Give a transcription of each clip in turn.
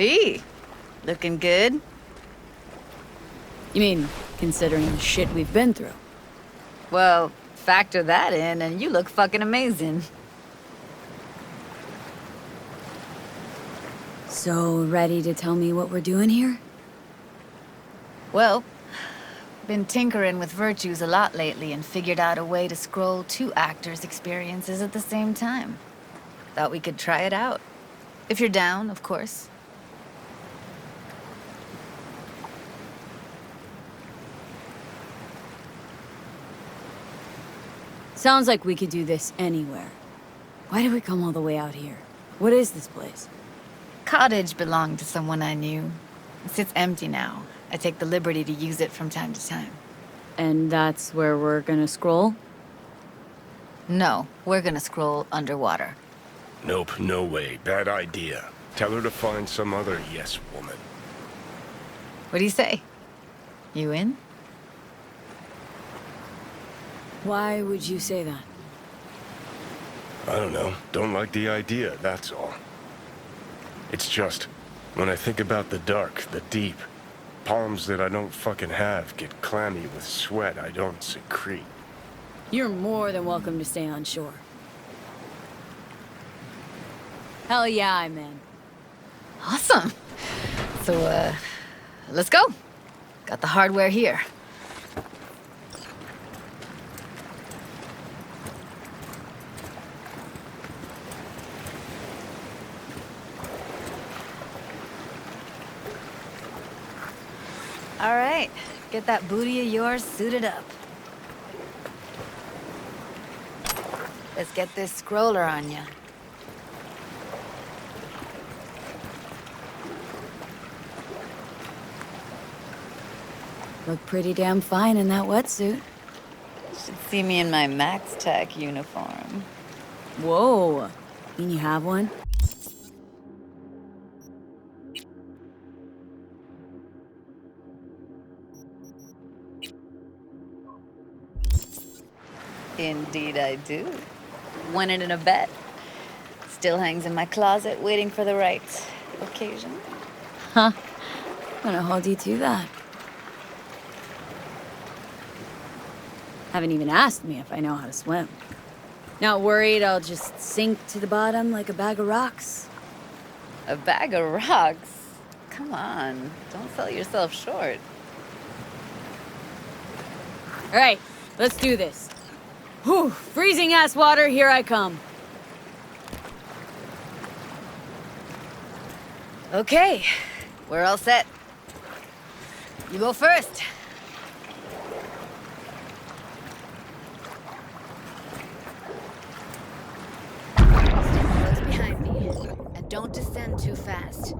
V, looking good. You mean, considering the shit we've been through? Well, factor that in and you look fucking amazing. So, ready to tell me what we're doing here? Well, been tinkering with virtues a lot lately and figured out a way to scroll 2 actors' experiences at the same time. Thought we could try it out. If you're down, of course. Sounds like we could do this anywhere. Why did we come all the way out here? What is this place? Cottage belonged to someone I knew. It sits empty now. I take the liberty to use it from time to time. And that's where we're gonna scroll? No, we're gonna scroll underwater. Nope, no way. Bad idea. Tell her to find some other yes woman. What do you say? You in? Why would you say that? I don't know. Don't like the idea, that's all. It's just, when I think about the dark, the deep, palms that I don't fucking have get clammy with sweat I don't secrete. You're more than welcome to stay on shore. Hell yeah, I'm in. Awesome. So, let's go. Got the hardware here. All right, get that booty of yours suited up. Let's get this scroller on ya. Look pretty damn fine in that wetsuit. Should see me in my Max Tech uniform. Whoa. Mean you have one? Indeed I do. Won it in a bet. Still hangs in my closet waiting for the right occasion. Huh. I'm gonna hold you to that. Haven't even asked me if I know how to swim. Not worried I'll just sink to the bottom like a bag of rocks? A bag of rocks? Come on, don't sell yourself short. All right, let's do this. Whew, freezing ass water, here I come. Okay, we're all set. You go first. Stay close behind me, and don't descend too fast.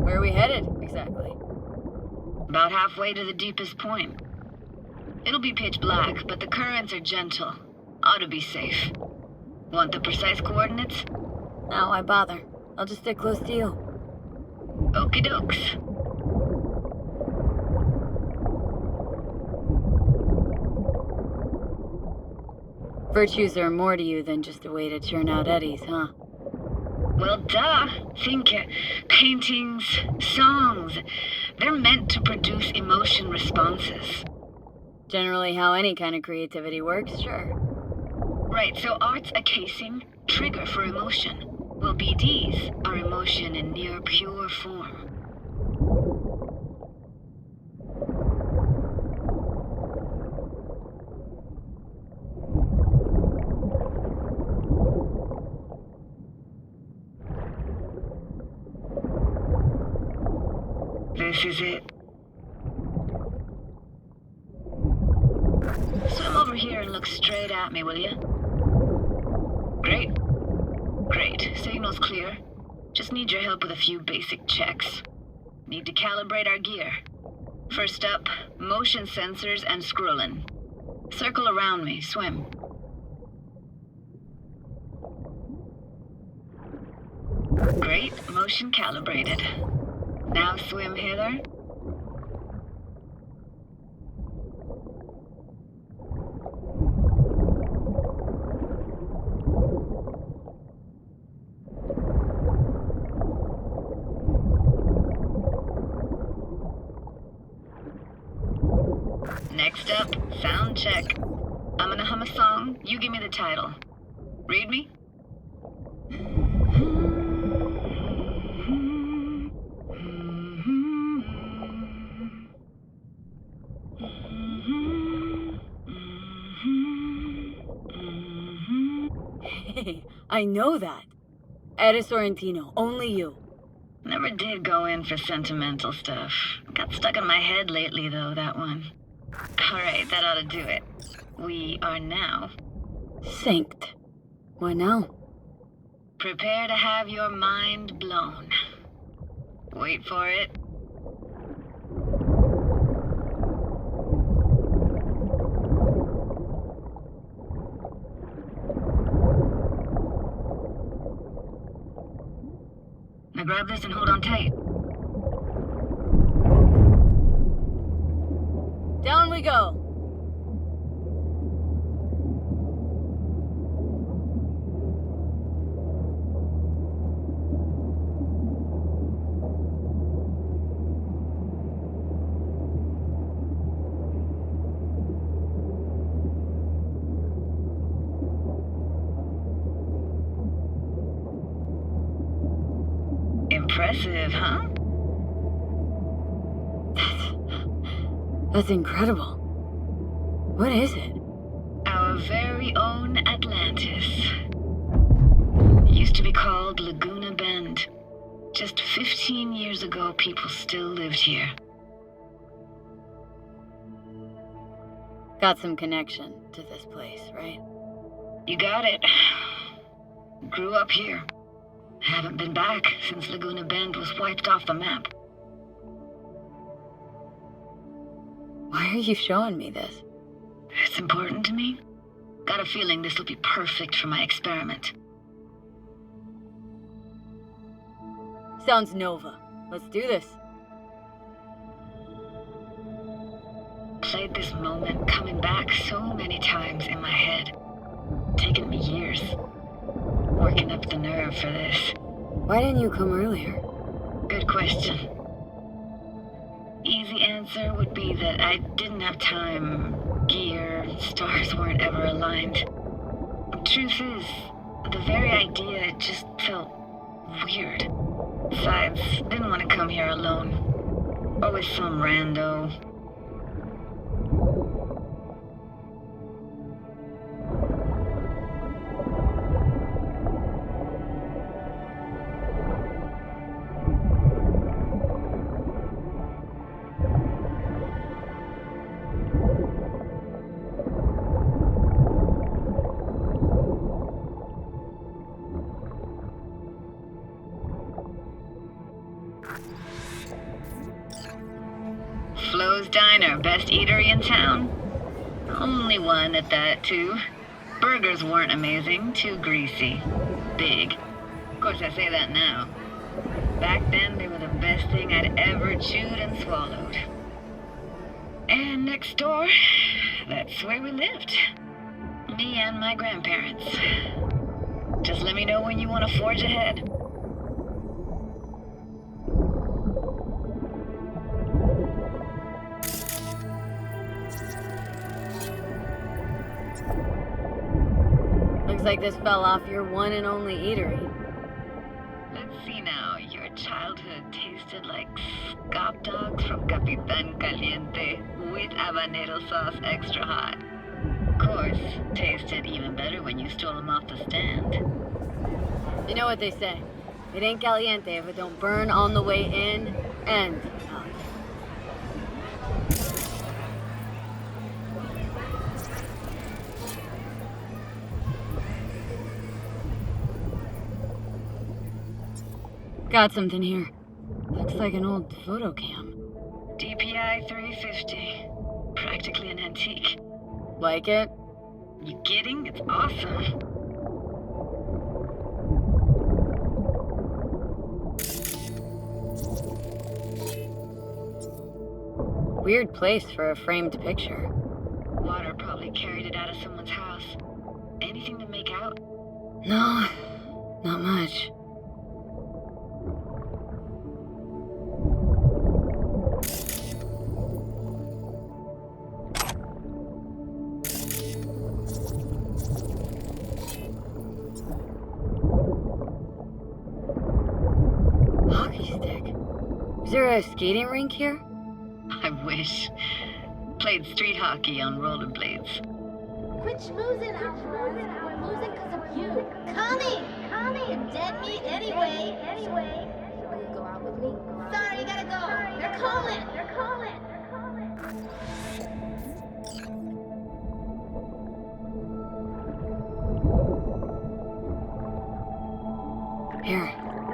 Where are we headed, exactly? About halfway to the deepest point. It'll be pitch black, but the currents are gentle. Ought to be safe. Want the precise coordinates? No, why bother? I'll just stick close to you. Okie dokes. Virtues are more to you than just a way to churn out eddies, huh? Well, duh. Think paintings, songs. They're meant to produce emotion responses. Generally how any kind of creativity works, sure. Right, so art's a casing, trigger for emotion. Well, BDs are emotion in near pure form. This is it. Swim over here and look straight at me, will you? Great. Great. Signal's clear. Just need your help with a few basic checks. Need to calibrate our gear. First up, motion sensors and scrolling. Circle around me. Swim. Great. Motion calibrated. Now swim hither. check. I'm gonna hum a song. You give me the title. Read me? Hey, I know that. Eres Sorrentino, only you. Never did go in for sentimental stuff. Got stuck in my head lately, though, that one. Alright, that ought to do it. We are now. Synced. What now? Prepare to have your mind blown. Wait for it. Now grab this and hold on tight. Down we go. Impressive, huh? That's incredible. What is it? Our very own Atlantis. Used to be called Laguna Bend. Just 15 years ago, people still lived here. Got some connection to this place, right? You got it. Grew up here. Haven't been back since Laguna Bend was wiped off the map. Why are you showing me this? It's important to me. Got a feeling this will be perfect for my experiment. Sounds Nova. Let's do this. Played this moment coming back so many times in my head. Taken me years. Working up the nerve for this. Why didn't you come earlier? Good question. Easy answer would be that I didn't have time. Gear, stars weren't ever aligned. Truth is, the very idea just felt weird. Besides, didn't want to come here alone. Or with some rando. Flo's Diner, best eatery in town. Only one at that, too. Burgers weren't amazing, too greasy. Big. Of course, I say that now. Back then, they were the best thing I'd ever chewed and swallowed. And next door, that's where we lived. Me and my grandparents. Just let me know when you want to forge ahead. Looks like this fell off your one and only eatery. Let's see now. Your childhood tasted like scop dogs from Capitan Caliente with habanero sauce extra hot. Of course, tasted even better when you stole them off the stand. You know what they say. It ain't caliente if it don't burn on the way in and out. Got something here. Looks like an old photo cam. DPI 350. Practically an antique. Like it? You kidding? It's awesome. Weird place for a framed picture. Water probably carried it out of someone's house. Anything to make out? No, not much. Is there a skating rink here? I wish. Played street hockey on rollerblades. Quit schmoozing, Alfred. We're losing because of you. Connie! You're dead meat anyway. Will you go out with me? Sorry, you gotta go. They're calling. Here,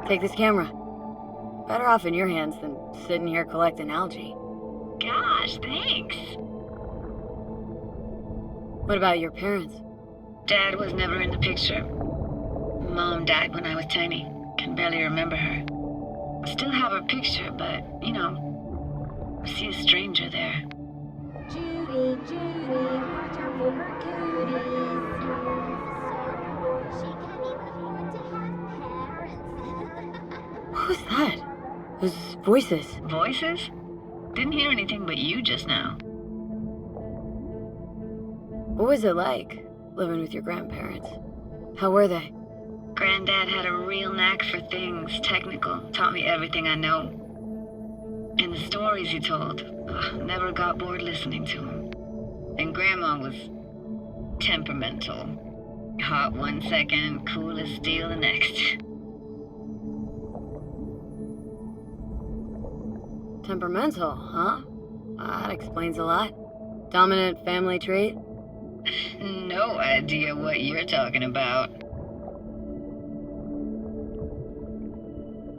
take this camera. Better off in your hands than sitting here collecting algae. Gosh, thanks. What about your parents? Dad was never in the picture. Mom died when I was tiny. Can barely remember her. Still have her picture, but, you know, I see a stranger there. Judy, watch out for her cooties. She can't even afford to have parents. What was that? Those voices. Voices? Didn't hear anything but you just now. What was it like, living with your grandparents? How were they? Granddad had a real knack for things technical, taught me everything I know. And the stories he told, never got bored listening to him. And Grandma was temperamental. Hot one second, cool as steel the next. Temperamental, huh? That explains a lot. Dominant family trait? No idea what you're talking about.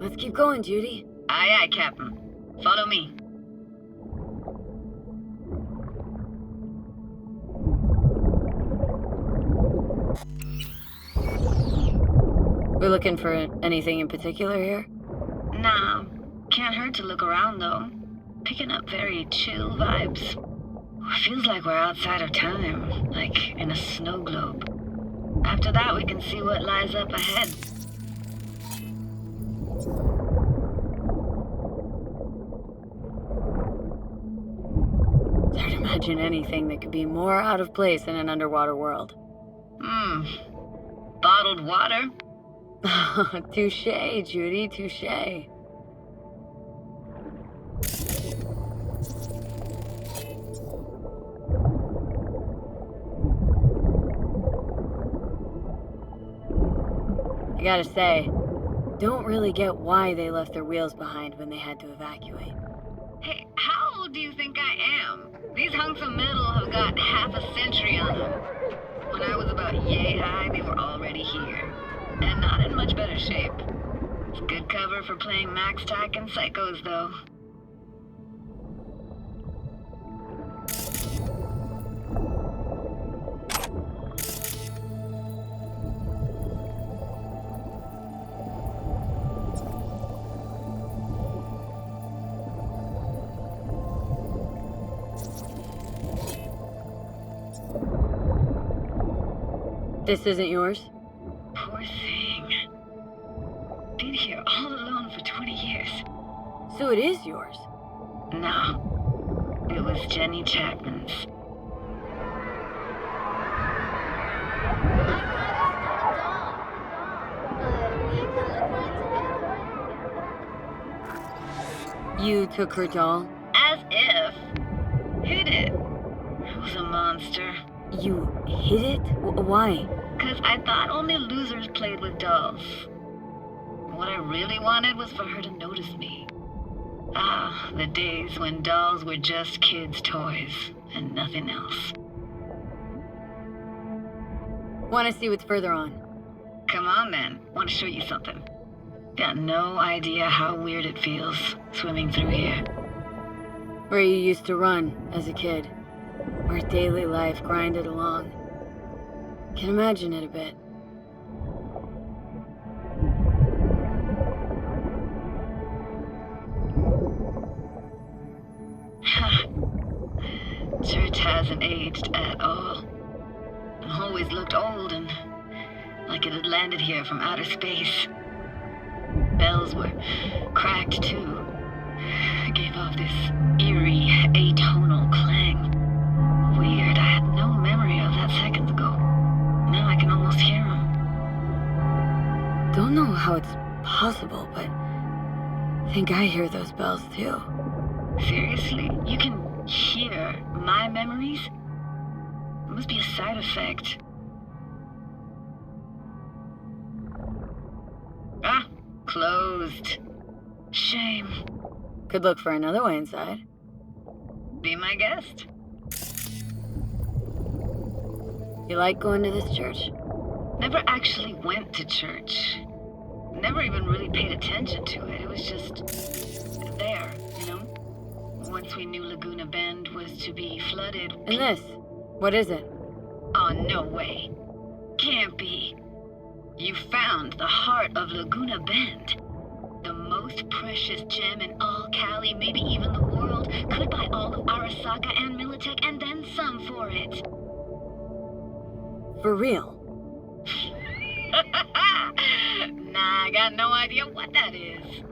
Let's keep going, Judy. Aye, aye, Captain. Follow me. We're looking for anything in particular here? Nah, can't hurt to look around though. Picking up very chill vibes. Feels like we're outside of time, like in a snow globe. After that, we can see what lies up ahead. It's hard to imagine anything that could be more out of place in an underwater world. Bottled water? Touché, Judy, touché. I gotta say, don't really get why they left their wheels behind when they had to evacuate. Hey, how old do you think I am? These hunks of metal have got half a century on them. When I was about yay high, they were already here. And not in much better shape. It's good cover for playing Max Tack and Psychos, though. This isn't yours? Poor thing. Been here all alone for 20 years. So it is yours. No. It was Jenny Chapman's. You took her doll? As if. Hid it. It was a monster. You hid it? Why? 'Cause I thought only losers played with dolls. What I really wanted was for her to notice me. Ah, the days when dolls were just kids' toys and nothing else. Want to see what's further on? Come on then, want to show you something. Got no idea how weird it feels swimming through here. Where you used to run as a kid. Where daily life grinded along. Can imagine it a bit. Church hasn't aged at all. Always looked old and like it had landed here from outer space. Bells were cracked too. Gave off this eerie, atonal clang. Weird, I had no memory of that seconds ago. Now I can almost hear them. Don't know how it's possible, but think I hear those bells too. Seriously? You can hear my memories? It must be a side effect. Ah, closed. Shame. Could look for another way inside. Be my guest. You like going to this church? Never actually went to church. Never even really paid attention to it. It was just there, you know? Once we knew Laguna Bend was to be flooded. And this? What is it? Oh, no way. Can't be. You found the heart of Laguna Bend. The most precious gem in all Cali, maybe even the world. Could buy all of Arasaka and Militech and then some for it. For real? Nah, I got no idea what that is.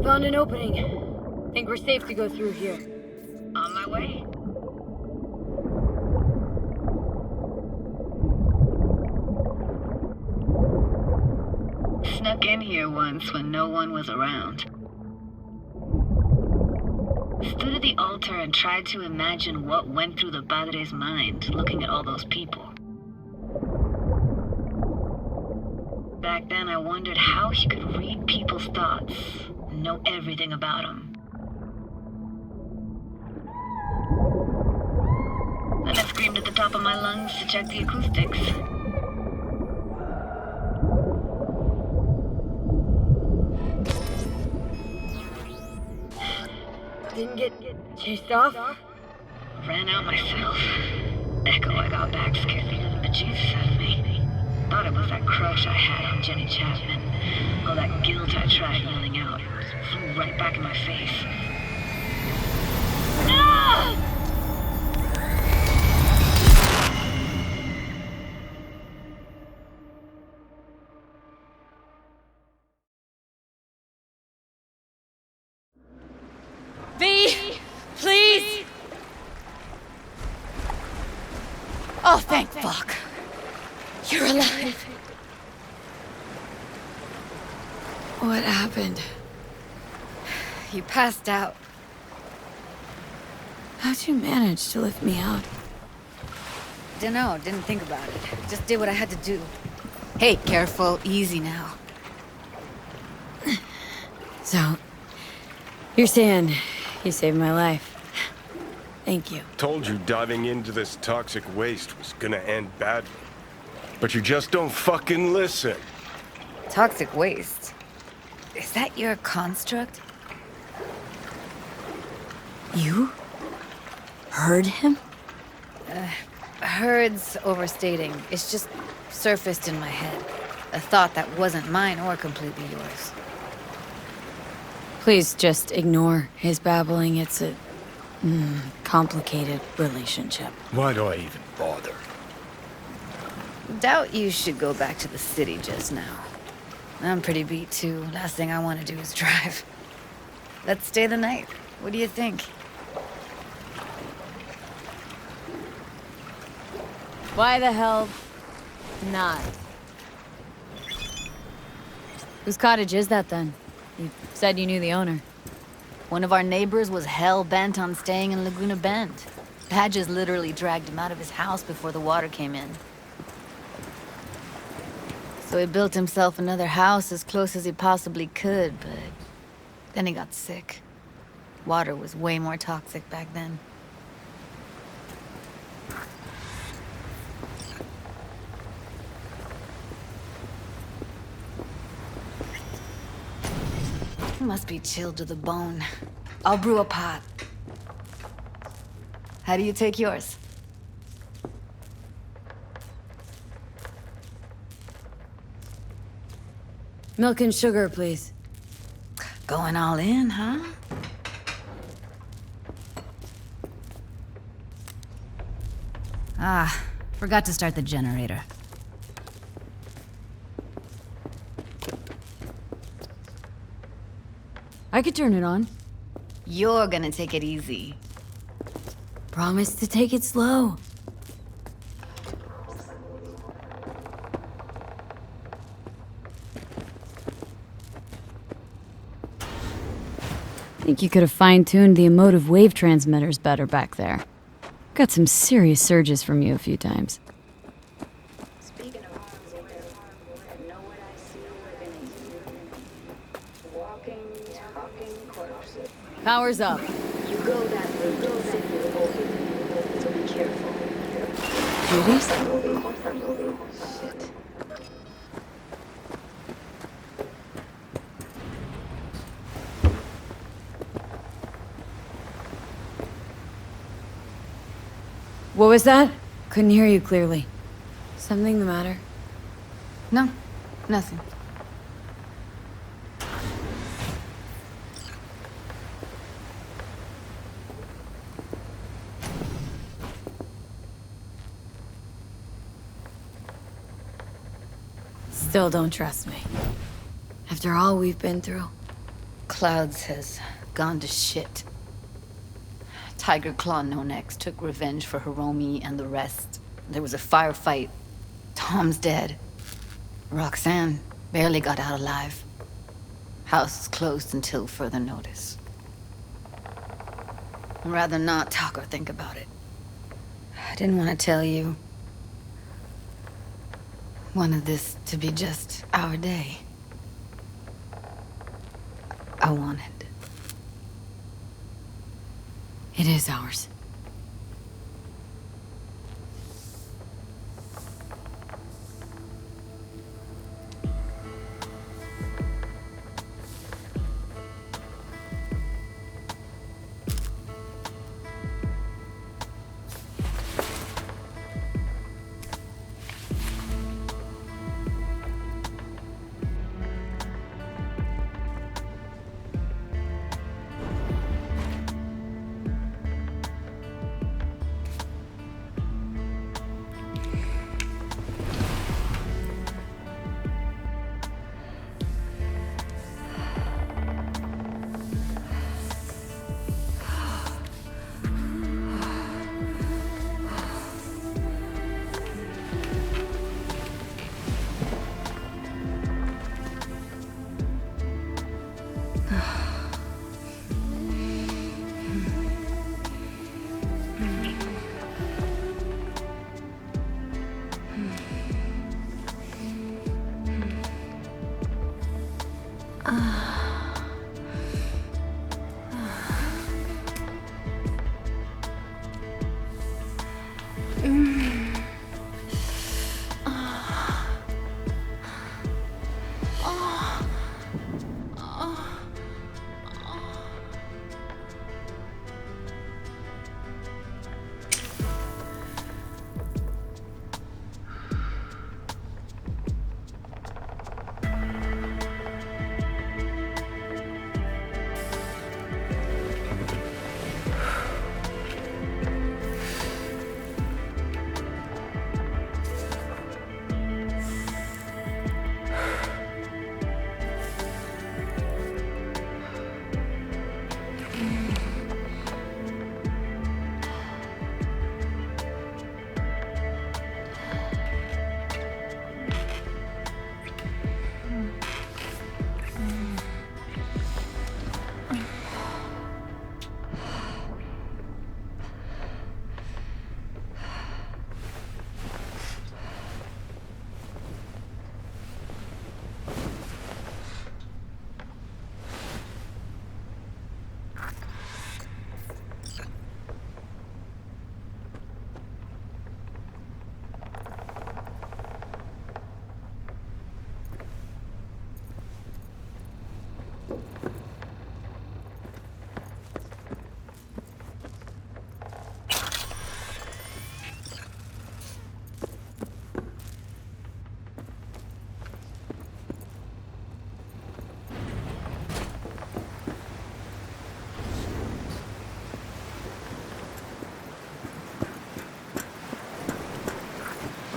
Found an opening. Think we're safe to go through here. On my way. Snuck in here once when no one was around. Stood at the altar and tried to imagine what went through the Padre's mind looking at all those people. Back then I wondered how he could read people's thoughts and know everything about them. Then I screamed at the top of my lungs to check the acoustics. Didn't get chased off? Ran out myself. Echo I got back scared the living bejesus out of me. Thought it was that crush I had on Jenny Chapman. All that guilt I tried yelling out. Flew right back in my face. No! V! Please! Oh, thank fuck. You're alive. What happened? You passed out. How'd you manage to lift me out? Dunno, didn't think about it. Just did what I had to do. Hey, careful, easy now. So, you're saying you saved my life. Thank you. Told you diving into this toxic waste was gonna end badly. But you just don't fucking listen. Toxic waste? Is that your construct? You? Heard him? Heard's overstating. It's just surfaced in my head. A thought that wasn't mine or completely yours. Please just ignore his babbling. It's a complicated relationship. Why do I even bother? Doubt you should go back to the city just now. I'm pretty beat too. Last thing I want to do is drive. Let's stay the night. What do you think? Why the hell not? Whose cottage is that then? You said you knew the owner. One of our neighbors was hell-bent on staying in Laguna Bend. Badges literally dragged him out of his house before the water came in. So he built himself another house as close as he possibly could, but then he got sick. Water was way more toxic back then. He must be chilled to the bone. I'll brew a pot. How do you take yours? Milk and sugar, please. Going all in, huh? Ah, forgot to start the generator. I could turn it on. You're gonna take it easy. Promise to take it slow. Think you could have fine-tuned the emotive wave transmitters better back there. Got some serious surges from you a few times. Speaking of hardware, know what I see living in walking, talking corpses. Power's up. You go that route to the city, so be careful. Judy's? Shit. What was that? Couldn't hear you clearly. Something the matter? No, nothing. Still don't trust me. After all we've been through. Clouds has gone to shit. Tiger Claw No Next took revenge for Hiromi and the rest. There was a firefight. Tom's dead. Roxanne barely got out alive. House is closed until further notice. I'd rather not talk or think about it. I didn't want to tell you. Wanted this to be just our day. I wanted. It is ours.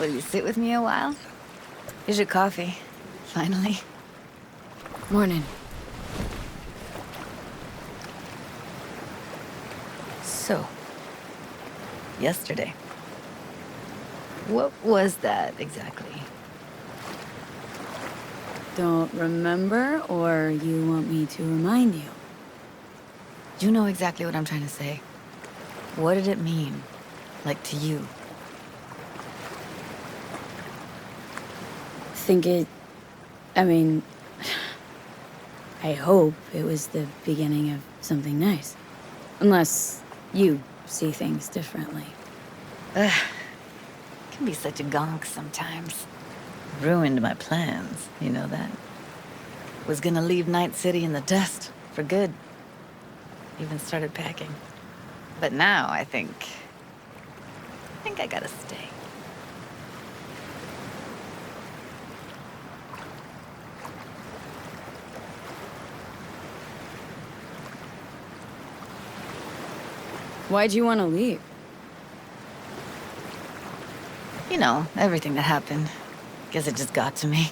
Will you sit with me a while? Here's your coffee. Finally. Morning. So, yesterday. What was that exactly? Don't remember, or you want me to remind you? You know exactly what I'm trying to say. What did it mean? Like, to you? I hope it was the beginning of something nice. Unless you see things differently. Ugh. Can be such a gonk sometimes. Ruined my plans, you know that? Was gonna leave Night City in the dust, for good. Even started packing. But now I think I gotta stay. Why'd you want to leave? You know, everything that happened. Guess it just got to me.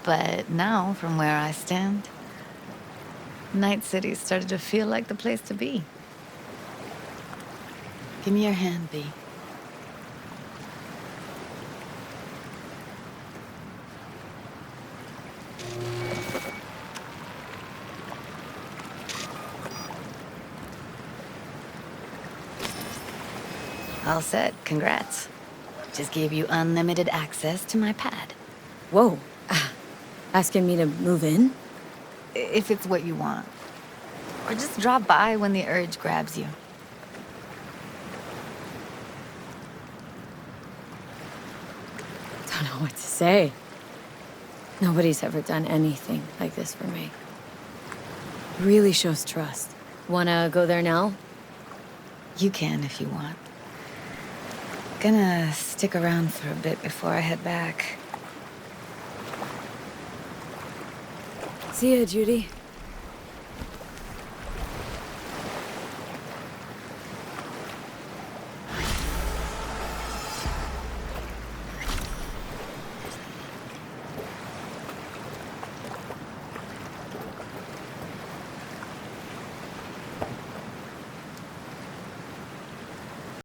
But now, from where I stand, Night City started to feel like the place to be. Give me your hand, B. All set. Congrats. Just gave you unlimited access to my pad. Whoa. Asking me to move in? If it's what you want. Or just drop by when the urge grabs you. Don't know what to say. Nobody's ever done anything like this for me. Really shows trust. Wanna go there now? You can if you want. Gonna stick around for a bit before I head back. See ya, Judy.